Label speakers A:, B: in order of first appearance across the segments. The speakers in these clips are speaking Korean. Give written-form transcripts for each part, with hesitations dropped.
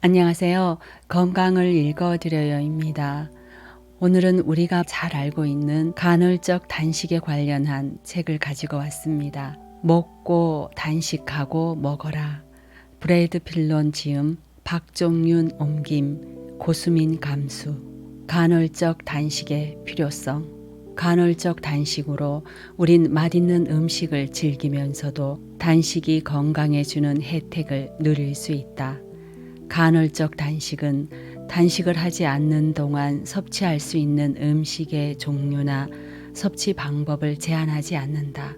A: 안녕하세요. 건강을 읽어드려요입니다. 오늘은 우리가 잘 알고 있는 간헐적 단식에 관련한 책을 가지고 왔습니다. 먹고 단식하고 먹어라. 브래드 필론 지음, 박종윤 옮김, 고수민 감수. 간헐적 단식의 필요성. 간헐적 단식으로 우린 맛있는 음식을 즐기면서도 단식이 건강에 주는 혜택을 누릴 수 있다. 간헐적 단식은 단식을 하지 않는 동안 섭취할 수 있는 음식의 종류나 섭취 방법을 제한하지 않는다.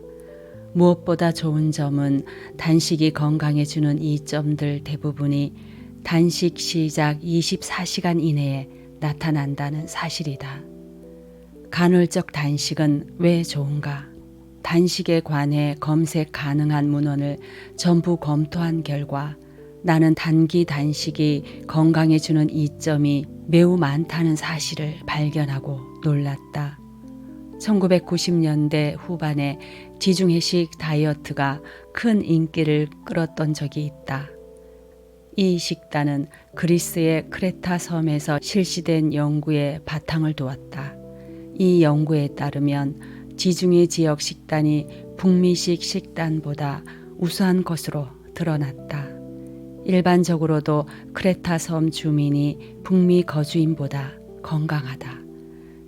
A: 무엇보다 좋은 점은 단식이 건강에 주는 이점들 대부분이 단식 시작 24시간 이내에 나타난다는 사실이다. 간헐적 단식은 왜 좋은가? 단식에 관해 검색 가능한 문헌을 전부 검토한 결과 나는 단기 단식이 건강에 주는 이점이 매우 많다는 사실을 발견하고 놀랐다. 1990년대 후반에 지중해식 다이어트가 큰 인기를 끌었던 적이 있다. 이 식단은 그리스의 크레타 섬에서 실시된 연구에 바탕을 두었다. 이 연구에 따르면 지중해 지역 식단이 북미식 식단보다 우수한 것으로 드러났다. 일반적으로도 크레타 섬 주민이 북미 거주인보다 건강하다.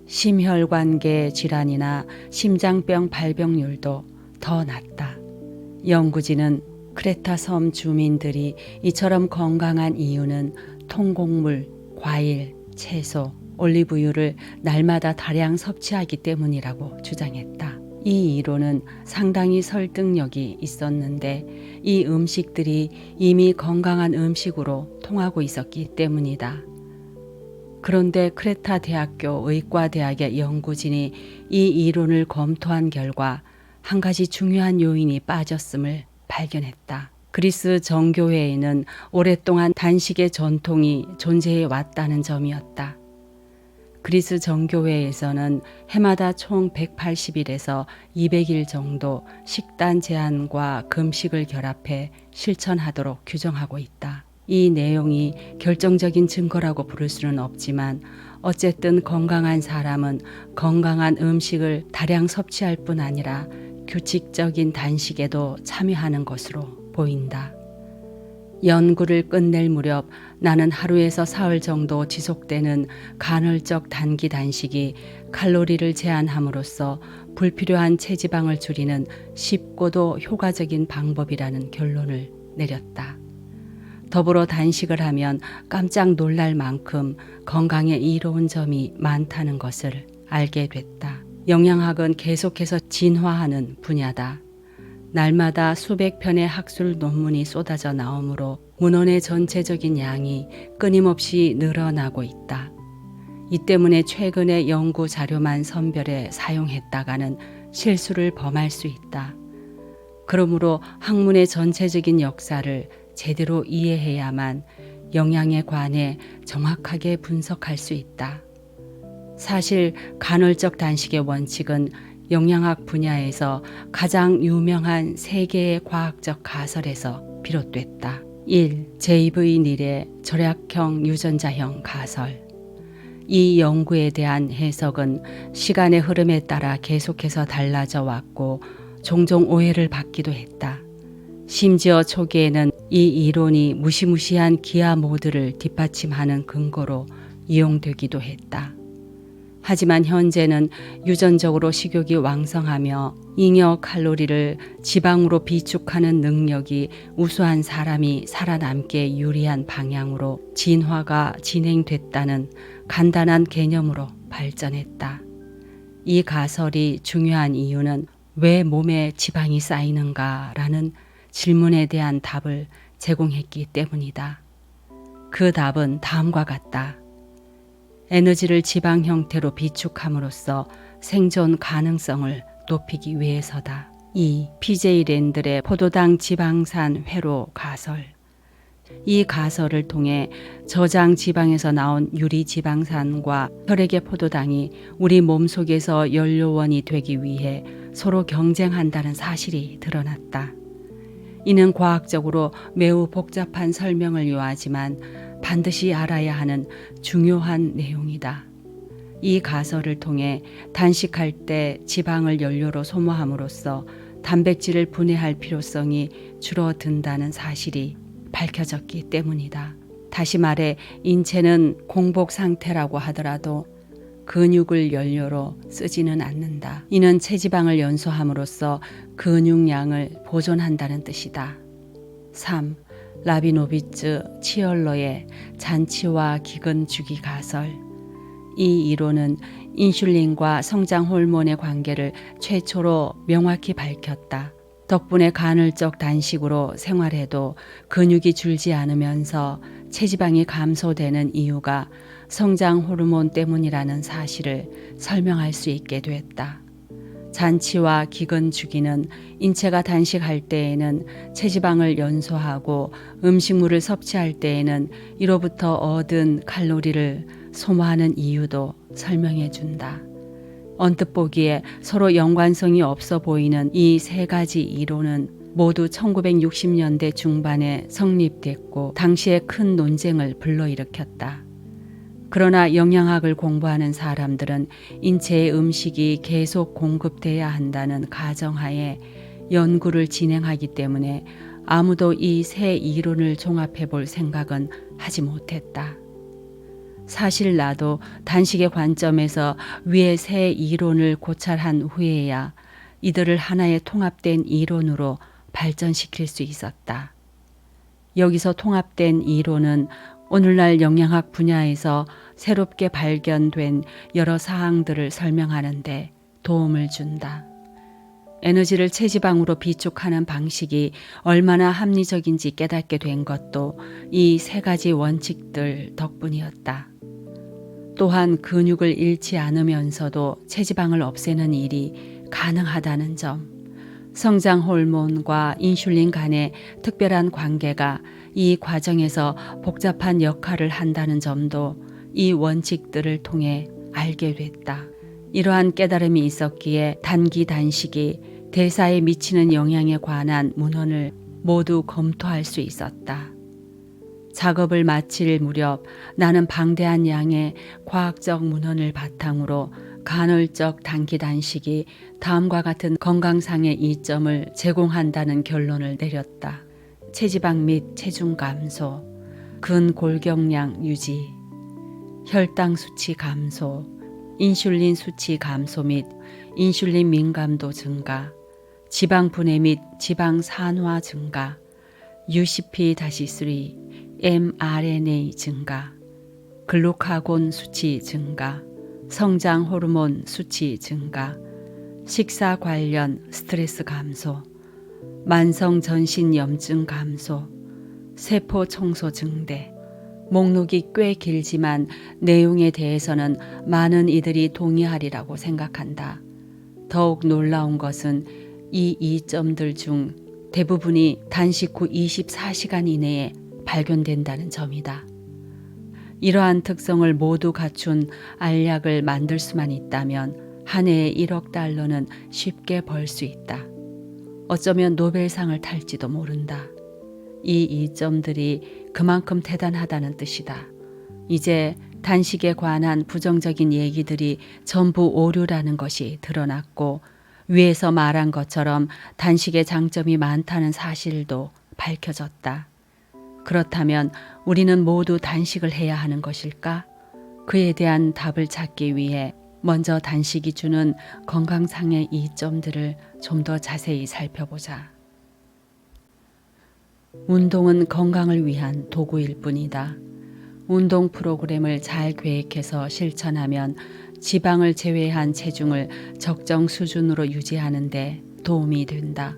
A: 심혈관계 질환이나 심장병 발병률도 더 낮다. 연구진은 크레타 섬 주민들이 이처럼 건강한 이유는 통곡물, 과일, 채소, 올리브유를 날마다 다량 섭취하기 때문이라고 주장했다. 이 이론은 상당히 설득력이 있었는데 이 음식들이 이미 건강한 음식으로 통하고 있었기 때문이다. 그런데 크레타 대학교 의과대학의 연구진이 이 이론을 검토한 결과 한 가지 중요한 요인이 빠졌음을 발견했다. 그리스 정교회에는 오랫동안 단식의 전통이 존재해 왔다는 점이었다. 그리스 정교회에서는 해마다 총 180일에서 200일 정도 식단 제한과 금식을 결합해 실천하도록 규정하고 있다. 이 내용이 결정적인 증거라고 부를 수는 없지만 어쨌든 건강한 사람은 건강한 음식을 다량 섭취할 뿐 아니라 규칙적인 단식에도 참여하는 것으로 보인다. 연구를 끝낼 무렵 나는 하루에서 사흘 정도 지속되는 간헐적 단기 단식이 칼로리를 제한함으로써 불필요한 체지방을 줄이는 쉽고도 효과적인 방법이라는 결론을 내렸다. 더불어 단식을 하면 깜짝 놀랄 만큼 건강에 이로운 점이 많다는 것을 알게 됐다. 영양학은 계속해서 진화하는 분야다. 날마다 수백 편의 학술 논문이 쏟아져 나오므로 문헌의 전체적인 양이 끊임없이 늘어나고 있다. 이 때문에 최근의 연구 자료만 선별해 사용했다가는 실수를 범할 수 있다. 그러므로 학문의 전체적인 역사를 제대로 이해해야만 영양에 관해 정확하게 분석할 수 있다. 사실 간헐적 단식의 원칙은 영양학 분야에서 가장 유명한 세 개의 과학적 가설에서 비롯됐다. 1. 제이브 닐의 절약형 유전자형 가설. 이 연구에 대한 해석은 시간의 흐름에 따라 계속해서 달라져 왔고 종종 오해를 받기도 했다. 심지어 초기에는 이 이론이 무시무시한 기아 모드를 뒷받침하는 근거로 이용되기도 했다. 하지만 현재는 유전적으로 식욕이 왕성하며 잉여 칼로리를 지방으로 비축하는 능력이 우수한 사람이 살아남기에 유리한 방향으로 진화가 진행됐다는 간단한 개념으로 발전했다. 이 가설이 중요한 이유는 왜 몸에 지방이 쌓이는가라는 질문에 대한 답을 제공했기 때문이다. 그 답은 다음과 같다. 에너지를 지방 형태로 비축함으로써 생존 가능성을 높이기 위해서다. 2. PJ 랜들의 포도당 지방산 회로 가설. 이 가설을 통해 저장 지방에서 나온 유리 지방산과 혈액의 포도당이 우리 몸속에서 연료원이 되기 위해 서로 경쟁한다는 사실이 드러났다. 이는 과학적으로 매우 복잡한 설명을 요하지만 반드시 알아야 하는 중요한 내용이다. 이 가설을 통해 단식할 때 지방을 연료로 소모함으로써 단백질을 분해할 필요성이 줄어든다는 사실이 밝혀졌기 때문이다. 다시 말해 인체는 공복 상태라고 하더라도 근육을 연료로 쓰지는 않는다. 이는 체지방을 연소함으로써 근육량을 보존한다는 뜻이다. 3. 라비노비츠 치얼러의 잔치와 기근 주기 가설. 이 이론은 인슐린과 성장 호르몬의 관계를 최초로 명확히 밝혔다. 덕분에 간헐적 단식으로 생활해도 근육이 줄지 않으면서 체지방이 감소되는 이유가 성장 호르몬 때문이라는 사실을 설명할 수 있게 됐다. 잔치와 기근 주기는 인체가 단식할 때에는 체지방을 연소하고 음식물을 섭취할 때에는 이로부터 얻은 칼로리를 소모하는 이유도 설명해 준다. 언뜻 보기에 서로 연관성이 없어 보이는 이 세 가지 이론은 모두 1960년대 중반에 성립됐고 당시에 큰 논쟁을 불러일으켰다. 그러나 영양학을 공부하는 사람들은 인체의 음식이 계속 공급돼야 한다는 가정하에 연구를 진행하기 때문에 아무도 이 세 이론을 종합해 볼 생각은 하지 못했다. 사실 나도 단식의 관점에서 위의 세 이론을 고찰한 후에야 이들을 하나의 통합된 이론으로 발전시킬 수 있었다. 여기서 통합된 이론은 오늘날 영양학 분야에서 새롭게 발견된 여러 사항들을 설명하는데 도움을 준다. 에너지를 체지방으로 비축하는 방식이 얼마나 합리적인지 깨닫게 된 것도 이 세 가지 원칙들 덕분이었다. 또한 근육을 잃지 않으면서도 체지방을 없애는 일이 가능하다는 점, 성장 호르몬과 인슐린 간의 특별한 관계가 이 과정에서 복잡한 역할을 한다는 점도 이 원칙들을 통해 알게 됐다. 이러한 깨달음이 있었기에 단기 단식이 대사에 미치는 영향에 관한 문헌을 모두 검토할 수 있었다. 작업을 마칠 무렵 나는 방대한 양의 과학적 문헌을 바탕으로 간헐적 단기 단식이 다음과 같은 건강상의 이점을 제공한다는 결론을 내렸다. 체지방 및 체중 감소, 근골격량 유지, 혈당 수치 감소, 인슐린 수치 감소 및 인슐린 민감도 증가, 지방 분해 및 지방 산화 증가, UCP-3, mRNA 증가, 글루카곤 수치 증가, 성장 호르몬 수치 증가, 식사 관련 스트레스 감소, 만성 전신염증 감소, 세포 청소 증대. 목록이 꽤 길지만 내용에 대해서는 많은 이들이 동의하리라고 생각한다. 더욱 놀라운 것은 이 이점들 중 대부분이 단식 후 24시간 이내에 발견된다는 점이다. 이러한 특성을 모두 갖춘 알약을 만들 수만 있다면 한 해에 1억 달러는 쉽게 벌 수 있다. 어쩌면 노벨상을 탈지도 모른다. 이 이점들이 그만큼 대단하다는 뜻이다. 이제 단식에 관한 부정적인 얘기들이 전부 오류라는 것이 드러났고 위에서 말한 것처럼 단식의 장점이 많다는 사실도 밝혀졌다. 그렇다면 우리는 모두 단식을 해야 하는 것일까? 그에 대한 답을 찾기 위해 먼저 단식이 주는 건강상의 이점들을 좀 더 자세히 살펴보자. 운동은 건강을 위한 도구일 뿐이다. 운동 프로그램을 잘 계획해서 실천하면 지방을 제외한 체중을 적정 수준으로 유지하는 데 도움이 된다.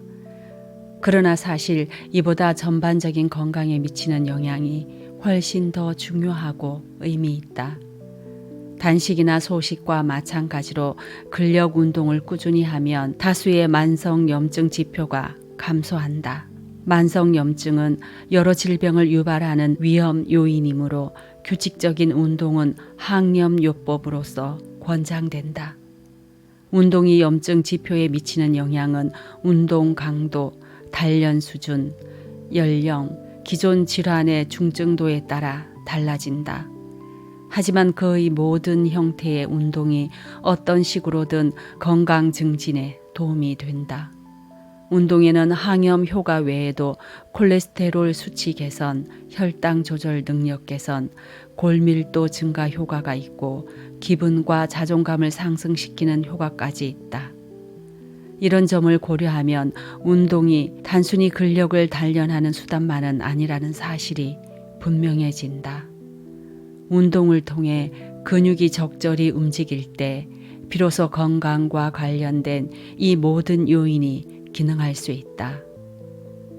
A: 그러나 사실 이보다 전반적인 건강에 미치는 영향이 훨씬 더 중요하고 의미 있다. 단식이나 소식과 마찬가지로 근력 운동을 꾸준히 하면 다수의 만성염증 지표가 감소한다. 만성염증은 여러 질병을 유발하는 위험 요인이므로 규칙적인 운동은 항염요법으로서 권장된다. 운동이 염증 지표에 미치는 영향은 운동 강도, 단련 수준, 연령, 기존 질환의 중증도에 따라 달라진다. 하지만 거의 모든 형태의 운동이 어떤 식으로든 건강 증진에 도움이 된다. 운동에는 항염 효과 외에도 콜레스테롤 수치 개선, 혈당 조절 능력 개선, 골밀도 증가 효과가 있고 기분과 자존감을 상승시키는 효과까지 있다. 이런 점을 고려하면 운동이 단순히 근력을 단련하는 수단만은 아니라는 사실이 분명해진다. 운동을 통해 근육이 적절히 움직일 때 비로소 건강과 관련된 이 모든 요인이 기능할 수 있다.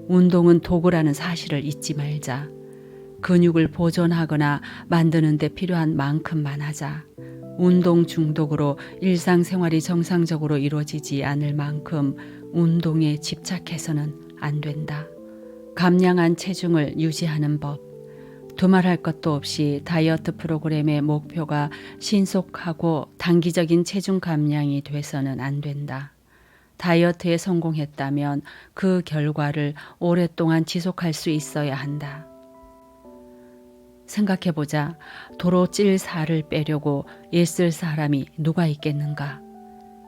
A: 운동은 도구라는 사실을 잊지 말자. 근육을 보존하거나 만드는 데 필요한 만큼만 하자. 운동 중독으로 일상생활이 정상적으로 이루어지지 않을 만큼 운동에 집착해서는 안 된다. 감량한 체중을 유지하는 법. 두말할 것도 없이 다이어트 프로그램의 목표가 신속하고 단기적인 체중 감량이 돼서는 안 된다. 다이어트에 성공했다면 그 결과를 오랫동안 지속할 수 있어야 한다. 생각해보자. 도로 찔 살을 빼려고 애쓸 사람이 누가 있겠는가?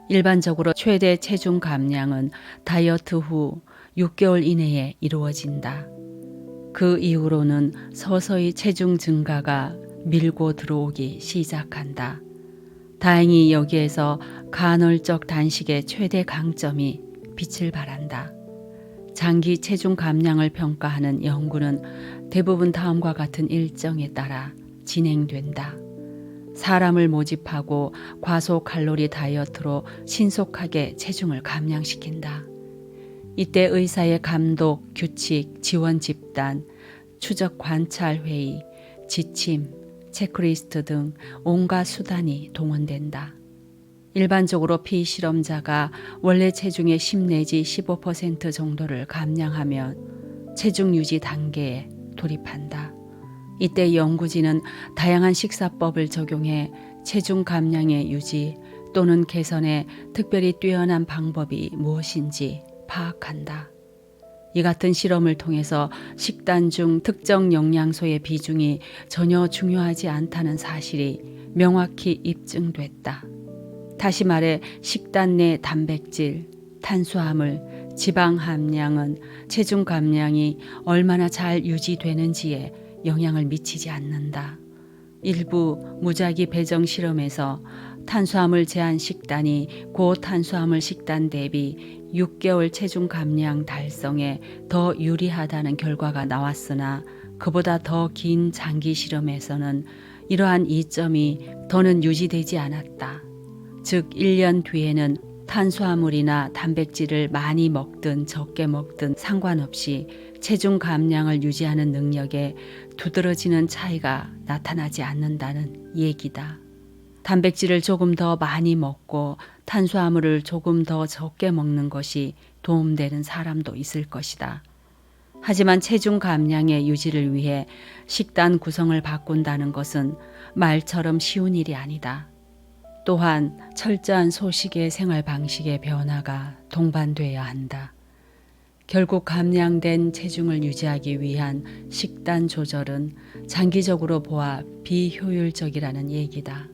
A: 일반적으로 최대 체중 감량은 다이어트 후 6개월 이내에 이루어진다. 그 이후로는 서서히 체중 증가가 밀고 들어오기 시작한다. 다행히 여기에서 간헐적 단식의 최대 강점이 빛을 발한다. 장기 체중 감량을 평가하는 연구는 대부분 다음과 같은 일정에 따라 진행된다. 사람을 모집하고 과소 칼로리 다이어트로 신속하게 체중을 감량시킨다. 이때 의사의 감독, 규칙, 지원 집단, 추적 관찰 회의, 지침, 체크리스트 등 온갖 수단이 동원된다. 일반적으로 피실험자가 원래 체중의 10 내지 15% 정도를 감량하면 체중 유지 단계에 돌입한다. 이때 연구진은 다양한 식사법을 적용해 체중 감량의 유지 또는 개선에 특별히 뛰어난 방법이 무엇인지 파악한다. 이 같은 실험을 통해서 식단 중 특정 영양소의 비중이 전혀 중요하지 않다는 사실이 명확히 입증됐다. 다시 말해 식단 내 단백질, 탄수화물, 지방 함량은 체중 감량이 얼마나 잘 유지되는지에 영향을 미치지 않는다. 일부 무작위 배정 실험에서 탄수화물 제한 식단이 고탄수화물 식단 대비 6개월 체중 감량 달성에 더 유리하다는 결과가 나왔으나 그보다 더 긴 장기 실험에서는 이러한 이점이 더는 유지되지 않았다. 즉 1년 뒤에는 탄수화물이나 단백질을 많이 먹든 적게 먹든 상관없이 체중 감량을 유지하는 능력에 두드러지는 차이가 나타나지 않는다는 얘기다. 단백질을 조금 더 많이 먹고 탄수화물을 조금 더 적게 먹는 것이 도움되는 사람도 있을 것이다. 하지만 체중 감량의 유지를 위해 식단 구성을 바꾼다는 것은 말처럼 쉬운 일이 아니다. 또한 철저한 소식의 생활 방식의 변화가 동반돼야 한다. 결국 감량된 체중을 유지하기 위한 식단 조절은 장기적으로 보아 비효율적이라는 얘기다.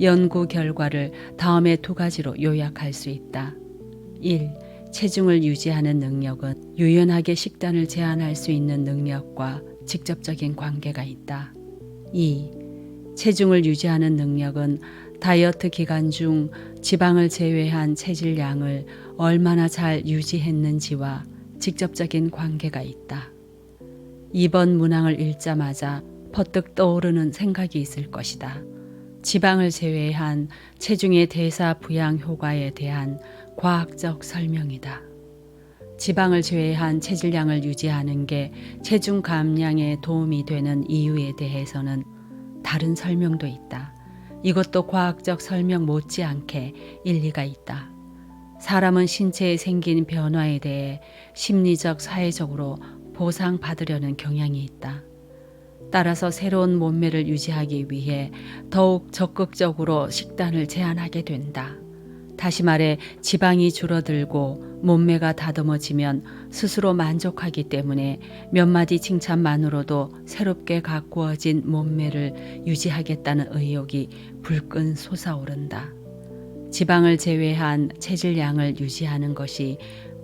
A: 연구 결과를 다음에 2가지로 요약할 수 있다. 1. 체중을 유지하는 능력은 유연하게 식단을 제한할 수 있는 능력과 직접적인 관계가 있다. 2. 체중을 유지하는 능력은 다이어트 기간 중 지방을 제외한 체질량을 얼마나 잘 유지했는지와 직접적인 관계가 있다. 이번 문항을 읽자마자 퍼뜩 떠오르는 생각이 있을 것이다. 지방을 제외한 체중의 대사 부양 효과에 대한 과학적 설명이다. 지방을 제외한 체질량을 유지하는 게 체중 감량에 도움이 되는 이유에 대해서는 다른 설명도 있다. 이것도 과학적 설명 못지않게 일리가 있다. 사람은 신체에 생긴 변화에 대해 심리적, 사회적으로 보상받으려는 경향이 있다. 따라서 새로운 몸매를 유지하기 위해 더욱 적극적으로 식단을 제한하게 된다. 다시 말해 지방이 줄어들고 몸매가 다듬어지면 스스로 만족하기 때문에 몇 마디 칭찬만으로도 새롭게 가꾸어진 몸매를 유지하겠다는 의욕이 불끈 솟아오른다. 지방을 제외한 체질량을 유지하는 것이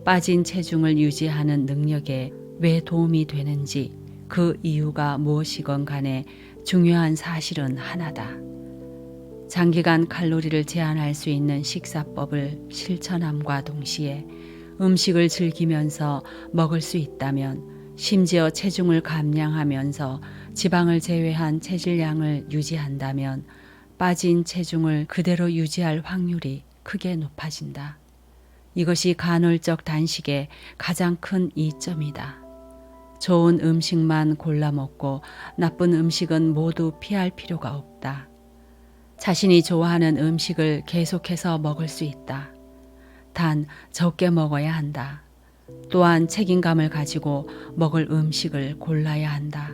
A: 빠진 체중을 유지하는 능력에 왜 도움이 되는지 그 이유가 무엇이건 간에 중요한 사실은 하나다. 장기간 칼로리를 제한할 수 있는 식사법을 실천함과 동시에 음식을 즐기면서 먹을 수 있다면, 심지어 체중을 감량하면서 지방을 제외한 체질량을 유지한다면 빠진 체중을 그대로 유지할 확률이 크게 높아진다. 이것이 간헐적 단식의 가장 큰 이점이다. 좋은 음식만 골라 먹고 나쁜 음식은 모두 피할 필요가 없다. 자신이 좋아하는 음식을 계속해서 먹을 수 있다. 단 적게 먹어야 한다. 또한 책임감을 가지고 먹을 음식을 골라야 한다.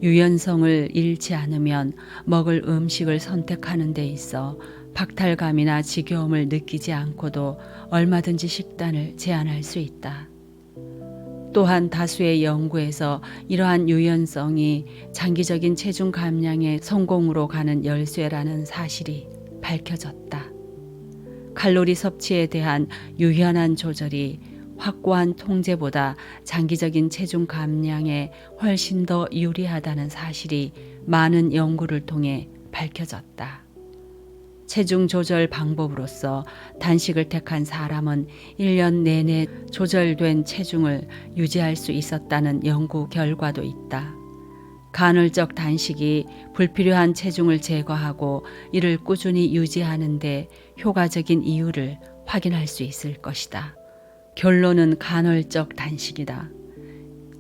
A: 유연성을 잃지 않으면 먹을 음식을 선택하는 데 있어 박탈감이나 지겨움을 느끼지 않고도 얼마든지 식단을 제한할 수 있다. 또한 다수의 연구에서 이러한 유연성이 장기적인 체중 감량의 성공으로 가는 열쇠라는 사실이 밝혀졌다. 칼로리 섭취에 대한 유연한 조절이 확고한 통제보다 장기적인 체중 감량에 훨씬 더 유리하다는 사실이 많은 연구를 통해 밝혀졌다. 체중 조절 방법으로서 단식을 택한 사람은 1년 내내 조절된 체중을 유지할 수 있었다는 연구 결과도 있다. 간헐적 단식이 불필요한 체중을 제거하고 이를 꾸준히 유지하는 데 효과적인 이유를 확인할 수 있을 것이다. 결론은 간헐적 단식이다.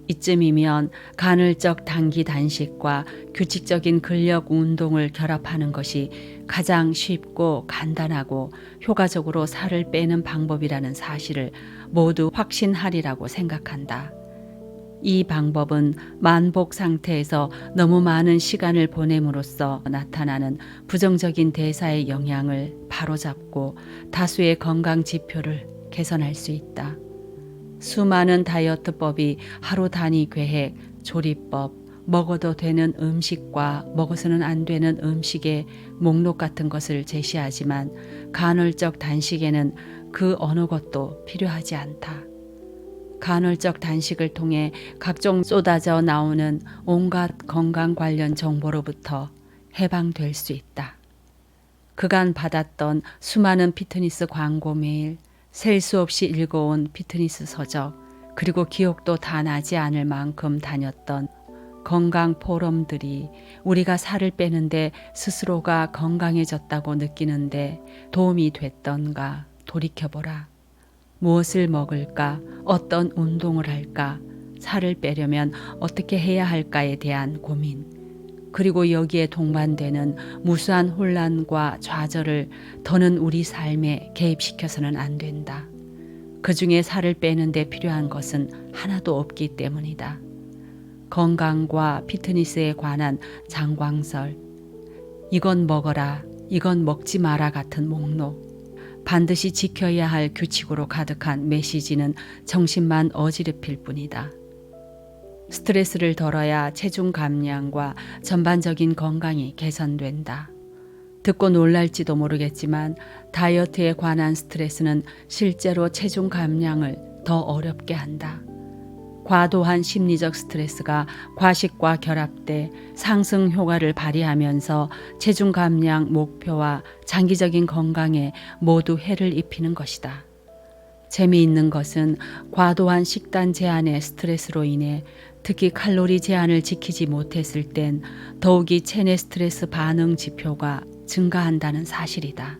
A: 이쯤이면 간헐적 단기 단식과 규칙적인 근력 운동을 결합하는 것이 가장 쉽고 간단하고 효과적으로 살을 빼는 방법이라는 사실을 모두 확신하리라고 생각한다. 이 방법은 만복 상태에서 너무 많은 시간을 보냄으로써 나타나는 부정적인 대사의 영향을 바로잡고 다수의 건강 지표를 개선할 수 있다. 수많은 다이어트법이 하루 단위 계획, 조리법, 먹어도 되는 음식과 먹어서는 안 되는 음식의 목록 같은 것을 제시하지만 간헐적 단식에는 그 어느 것도 필요하지 않다. 간헐적 단식을 통해 각종 쏟아져 나오는 온갖 건강 관련 정보로부터 해방될 수 있다. 그간 받았던 수많은 피트니스 광고 메일, 셀 수 없이 읽어온 피트니스 서적, 그리고 기억도 다 나지 않을 만큼 다녔던 건강 포럼들이 우리가 살을 빼는데 스스로가 건강해졌다고 느끼는데 도움이 됐던가 돌이켜보라. 무엇을 먹을까? 어떤 운동을 할까? 살을 빼려면 어떻게 해야 할까에 대한 고민, 그리고 여기에 동반되는 무수한 혼란과 좌절을 더는 우리 삶에 개입시켜서는 안 된다. 그 중에 살을 빼는 데 필요한 것은 하나도 없기 때문이다. 건강과 피트니스에 관한 장광설, 이건 먹어라, 이건 먹지 마라 같은 목록, 반드시 지켜야 할 규칙으로 가득한 메시지는 정신만 어지럽힐 뿐이다. 스트레스를 덜어야 체중 감량과 전반적인 건강이 개선된다. 듣고 놀랄지도 모르겠지만 다이어트에 관한 스트레스는 실제로 체중 감량을 더 어렵게 한다. 과도한 심리적 스트레스가 과식과 결합돼 상승 효과를 발휘하면서 체중 감량 목표와 장기적인 건강에 모두 해를 입히는 것이다. 재미있는 것은 과도한 식단 제한의 스트레스로 인해 특히 칼로리 제한을 지키지 못했을 땐 더욱이 체내 스트레스 반응 지표가 증가한다는 사실이다.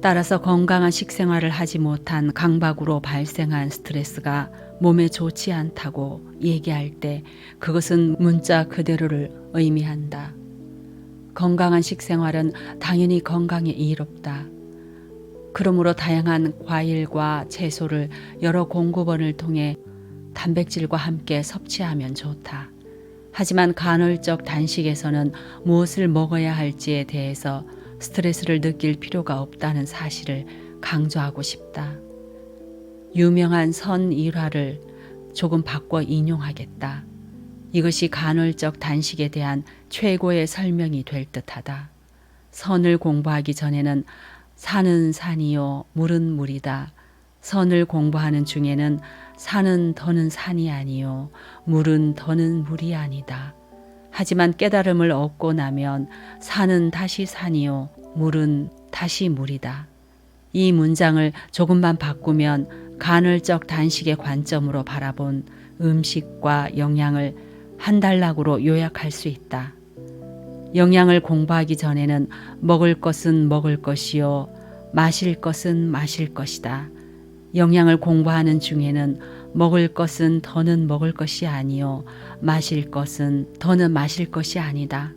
A: 따라서 건강한 식생활을 하지 못한 강박으로 발생한 스트레스가 몸에 좋지 않다고 얘기할 때 그것은 문자 그대로를 의미한다. 건강한 식생활은 당연히 건강에 이롭다. 그러므로 다양한 과일과 채소를 여러 공급원을 통해 단백질과 함께 섭취하면 좋다. 하지만 간헐적 단식에서는 무엇을 먹어야 할지에 대해서 스트레스를 느낄 필요가 없다는 사실을 강조하고 싶다. 유명한 선 일화를 조금 바꿔 인용하겠다. 이것이 간헐적 단식에 대한 최고의 설명이 될 듯하다. 선을 공부하기 전에는 산은 산이요 물은 물이다. 선을 공부하는 중에는 산은 더는 산이 아니요 물은 더는 물이 아니다. 하지만 깨달음을 얻고 나면 산은 다시 산이요 물은 다시 물이다. 이 문장을 조금만 바꾸면 간헐적 단식의 관점으로 바라본 음식과 영양을 한 단락으로 요약할 수 있다. 영양을 공부하기 전에는 먹을 것은 먹을 것이요 마실 것은 마실 것이다. 영양을 공부하는 중에는 먹을 것은 더는 먹을 것이 아니요 마실 것은 더는 마실 것이 아니다.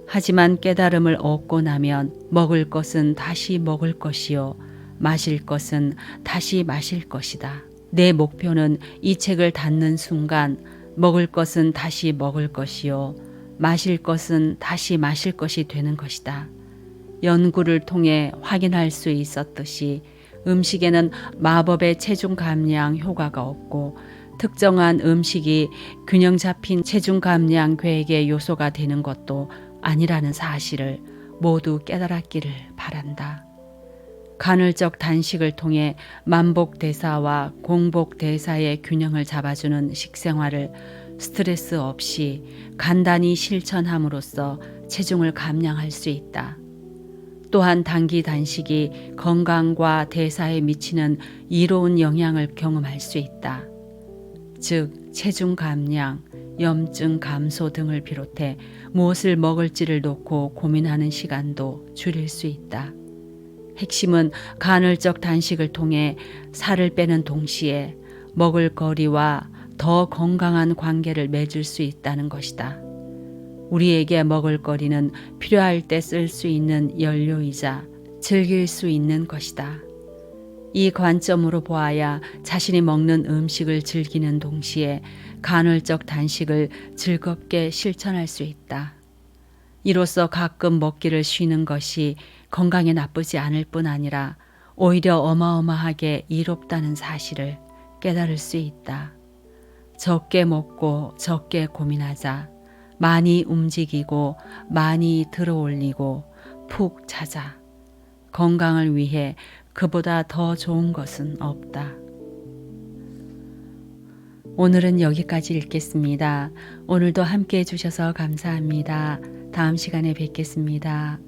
A: 하지만 깨달음을 얻고 나면 먹을 것은 다시 먹을 것이요 마실 것은 다시 마실 것이다. 내 목표는 이 책을 닫는 순간 먹을 것은 다시 먹을 것이요 마실 것은 다시 마실 것이 되는 것이다. 연구를 통해 확인할 수 있었듯이 음식에는 마법의 체중 감량 효과가 없고 특정한 음식이 균형 잡힌 체중 감량 계획의 요소가 되는 것도 아니라는 사실을 모두 깨달았기를 바란다. 간헐적 단식을 통해 만복대사와 공복대사의 균형을 잡아주는 식생활을 스트레스 없이 간단히 실천함으로써 체중을 감량할 수 있다. 또한 단기 단식이 건강과 대사에 미치는 이로운 영향을 경험할 수 있다. 즉 체중 감량, 염증 감소 등을 비롯해 무엇을 먹을지를 놓고 고민하는 시간도 줄일 수 있다. 핵심은 간헐적 단식을 통해 살을 빼는 동시에 먹을거리와 더 건강한 관계를 맺을 수 있다는 것이다. 우리에게 먹을거리는 필요할 때 쓸 수 있는 연료이자 즐길 수 있는 것이다. 이 관점으로 보아야 자신이 먹는 음식을 즐기는 동시에 간헐적 단식을 즐겁게 실천할 수 있다. 이로써 가끔 먹기를 쉬는 것이 건강에 나쁘지 않을 뿐 아니라 오히려 어마어마하게 이롭다는 사실을 깨달을 수 있다. 적게 먹고 적게 고민하자. 많이 움직이고 많이 들어올리고 푹 자자. 건강을 위해 그보다 더 좋은 것은 없다. 오늘은 여기까지 읽겠습니다. 오늘도 함께 해주셔서 감사합니다. 다음 시간에 뵙겠습니다.